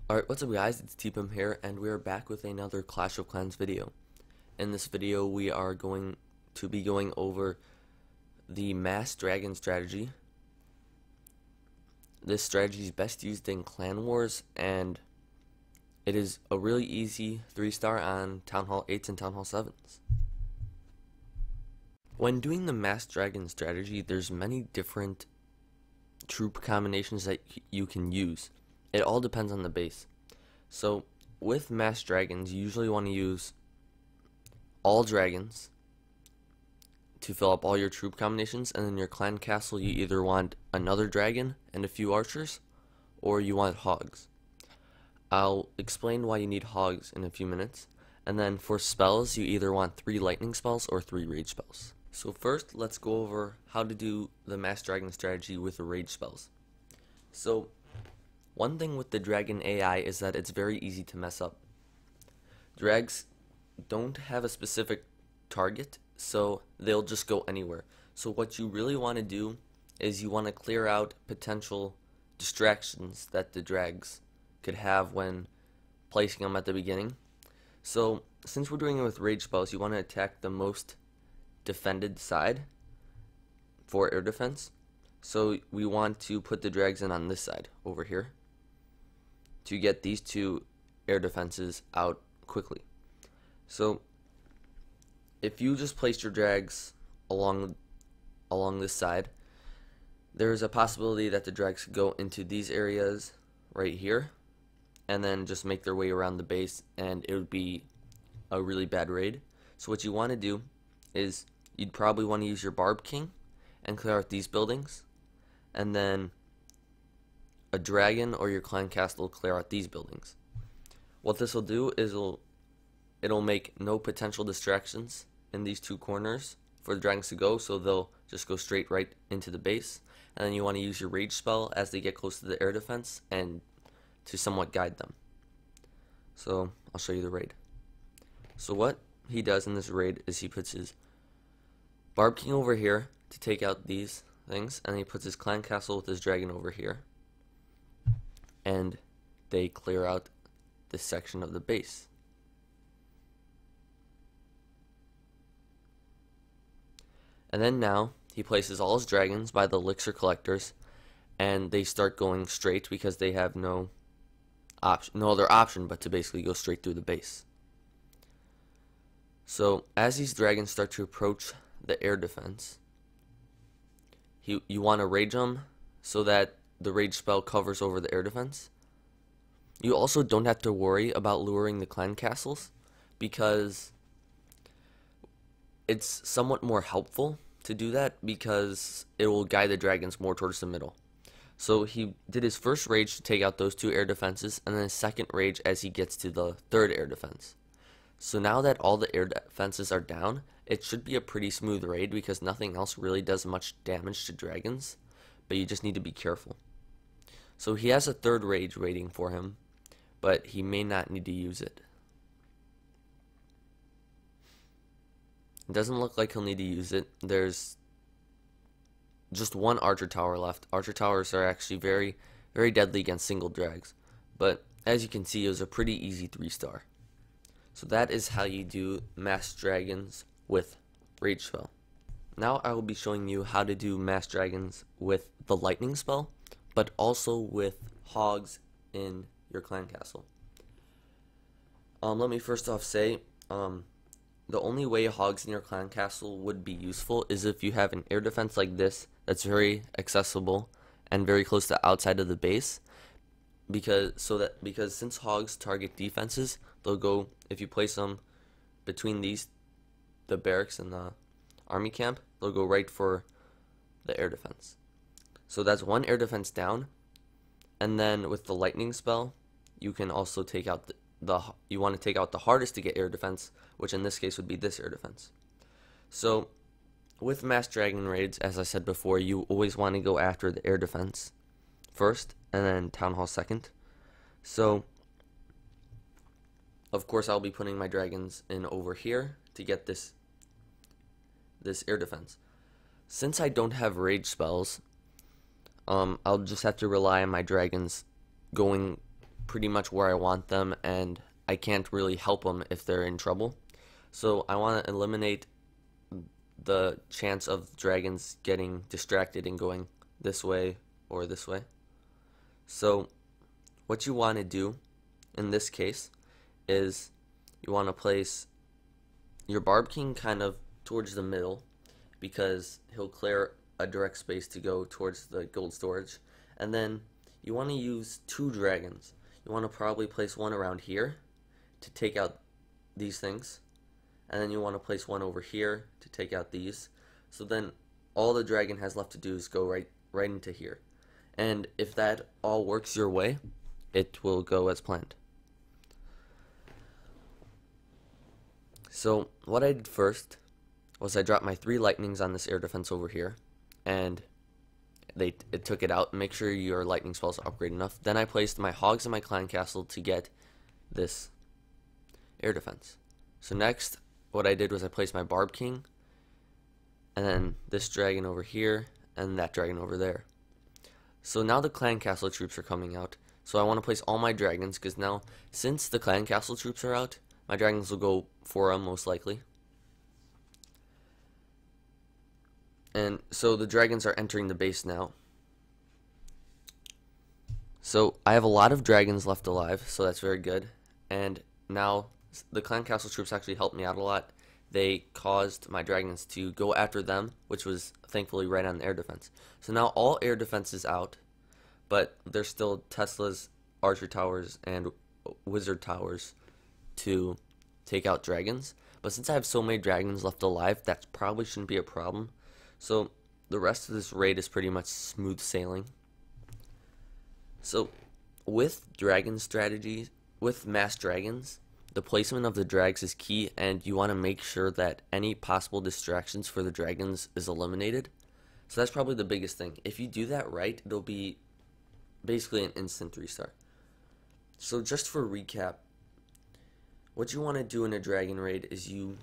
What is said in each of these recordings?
Alright, what's up guys, it's tpem here, and we are back with another Clash of Clans video. In this video we are going to be going over the mass dragon strategy. This strategy is best used in clan wars, and it is a really easy 3-star on Town Hall 8s and Town Hall 7s. When doing the mass dragon strategy, there's many different troop combinations that you can use. It all depends on the base. So with mass dragons, you usually want to use all dragons to fill up all your troop combinations, and in your clan castle you either want another dragon and a few archers, or you want hogs. I'll explain why you need hogs in a few minutes. And then for spells, you either want 3 lightning spells or 3 rage spells. So first, let's go over how to do the mass dragon strategy with the rage spells. So one thing with the dragon AI is that it's very easy to mess up. Drags don't have a specific target, so they'll just go anywhere. So what you really want to do is you want to clear out potential distractions that the drags could have when placing them at the beginning. So since we're doing it with rage spells, you want to attack the most defended side for air defense. So we want to put the drags in on this side over here to get these 2 air defenses out quickly. So if you just placed your drags along this side, there's a possibility that the drags could go into these areas right here and then just make their way around the base, and it would be a really bad raid. So what you want to do is you'd probably want to use your Barb King and clear out these buildings, and then a dragon or your clan castle will clear out these buildings. What this will do is it'll make no potential distractions in these 2 corners for the dragons to go, so they'll just go straight right into the base. And then you want to use your rage spell as they get close to the air defense and to somewhat guide them. So I'll show you the raid. So what he does in this raid is he puts his Barb King over here to take out these things, and he puts his clan castle with his dragon over here, and they clear out this section of the base. And then now he places all his dragons by the elixir collectors, and they start going straight because they have no other option but to basically go straight through the base. So as these dragons start to approach the air defense, you want to rage them so that the rage spell covers over the air defense. You also don't have to worry about luring the clan castles, because it's somewhat more helpful to do that because it will guide the dragons more towards the middle. So he did his first rage to take out those 2 air defenses, and then his second rage as he gets to the 3rd air defense. So now that all the air defenses are down, it should be a pretty smooth raid because nothing else really does much damage to dragons, but you just need to be careful. So he has a 3rd rage waiting for him, but he may not need to use it. It doesn't look like he'll need to use it. There's just 1 archer tower left. Archer towers are actually very, very deadly against single drags, but as you can see, it was a pretty easy 3-star. So that is how you do mass dragons with rage spell. Now I will be showing you how to do mass dragons with the lightning spell, but also with hogs in your clan castle. Let me first off say, the only way hogs in your clan castle would be useful is if you have an air defense like this that's very accessible and very close to the outside of the base, because since hogs target defenses, they'll go, if you place them between the barracks and the army camp, they'll go right for the air defense. So that's 1 air defense down. And then with the lightning spell, you can also take out you want to take out the hardest to get air defense, which in this case would be this air defense. So with mass dragon raids, as I said before, you always want to go after the air defense first and then town hall second. So of course I'll be putting my dragons in over here to get this air defense. Since I don't have rage spells, I'll just have to rely on my dragons going pretty much where I want them, and I can't really help them if they're in trouble. So I want to eliminate the chance of dragons getting distracted and going this way or this way. So what you want to do in this case is you want to place your Barb King kind of towards the middle, because he'll clear a direct space to go towards the gold storage. And then you want to use 2 dragons. You want to probably place one around here to take out these things, and then you want to place one over here to take out these. So then all the dragon has left to do is go right into here. And if that all works your way, it will go as planned. So what I did first was I dropped my 3 lightnings on this air defense over here, and it took it out. Make sure your lightning spells are upgraded enough. Then I placed my hogs in my clan castle to get this air defense. So next, what I did was I placed my Barb King, and then this dragon over here, and that dragon over there. So now the clan castle troops are coming out. So I want to place all my dragons, because now, since the clan castle troops are out, my dragons will go for them most likely. And so the dragons are entering the base now. So I have a lot of dragons left alive, so that's very good. And now the clan castle troops actually helped me out a lot. They caused my dragons to go after them, which was thankfully right on the air defense. So now all air defense is out, but there's still Tesla's, archer towers, and wizard towers to take out dragons. But since I have so many dragons left alive, that probably shouldn't be a problem. So the rest of this raid is pretty much smooth sailing. So with dragon strategies, with mass dragons, the placement of the drags is key, and you want to make sure that any possible distractions for the dragons is eliminated. So that's probably the biggest thing. If you do that right, it'll be basically an instant 3-star. So just for recap, what you want to do in a dragon raid is you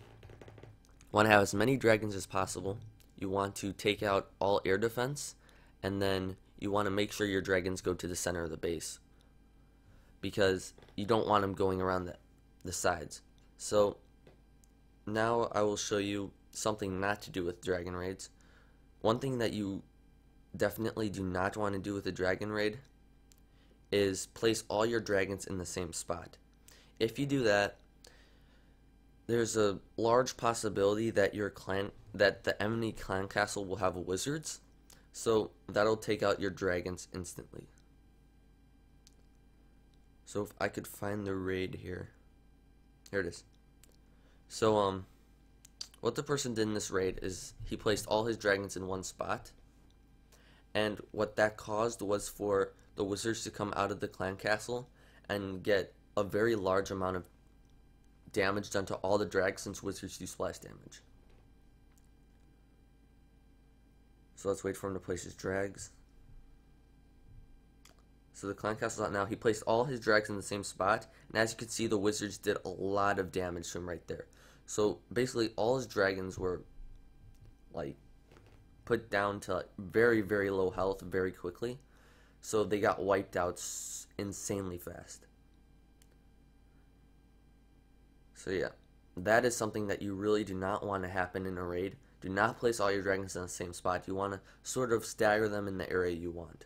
want to have as many dragons as possible. You want to take out all air defense, and then you want to make sure your dragons go to the center of the base, because you don't want them going around the sides. So now I will show you something not to do with dragon raids. One thing that you definitely do not want to do with a dragon raid is place all your dragons in the same spot. If you do that, there's a large possibility that the enemy clan castle will have wizards, so that'll take out your dragons instantly. So if I could find the raid here. Here it is. So what the person did in this raid is he placed all his dragons in one spot, and what that caused was for the wizards to come out of the clan castle and get a very large amount of damage done to all the drags, since wizards do splash damage. So let's wait for him to place his drags. So the clan castle's out now. He placed all his drags in the same spot, and as you can see, the wizards did a lot of damage to him right there. So basically all his dragons were like put down to like very, very low health very quickly. So they got wiped out insanely fast. So yeah, that is something that you really do not want to happen in a raid. Do not place all your dragons in the same spot. You want to sort of stagger them in the area you want.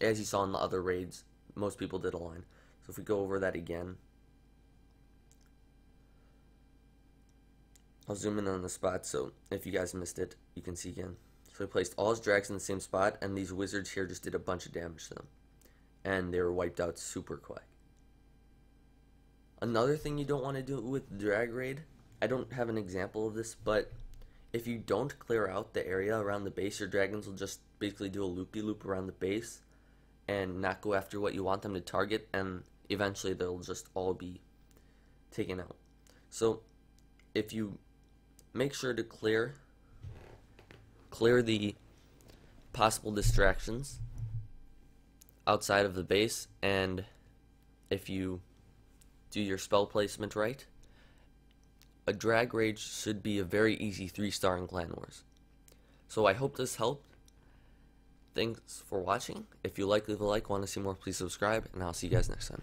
As you saw in the other raids, most people did a line. So if we go over that again, I'll zoom in on the spot, so if you guys missed it, you can see again. So he placed all his drags in the same spot, and these wizards here just did a bunch of damage to them. And they were wiped out super quick. Another thing you don't want to do with drag raid, I don't have an example of this, but if you don't clear out the area around the base, your dragons will just basically do a loop-de-loop around the base and not go after what you want them to target, and eventually they'll just all be taken out. So if you make sure to clear the possible distractions outside of the base, and if you do your spell placement right, a drag raid should be a very easy 3-star in Clan Wars. So I hope this helped. Thanks for watching. If you like, leave a like. Want to see more, please subscribe, and I'll see you guys next time.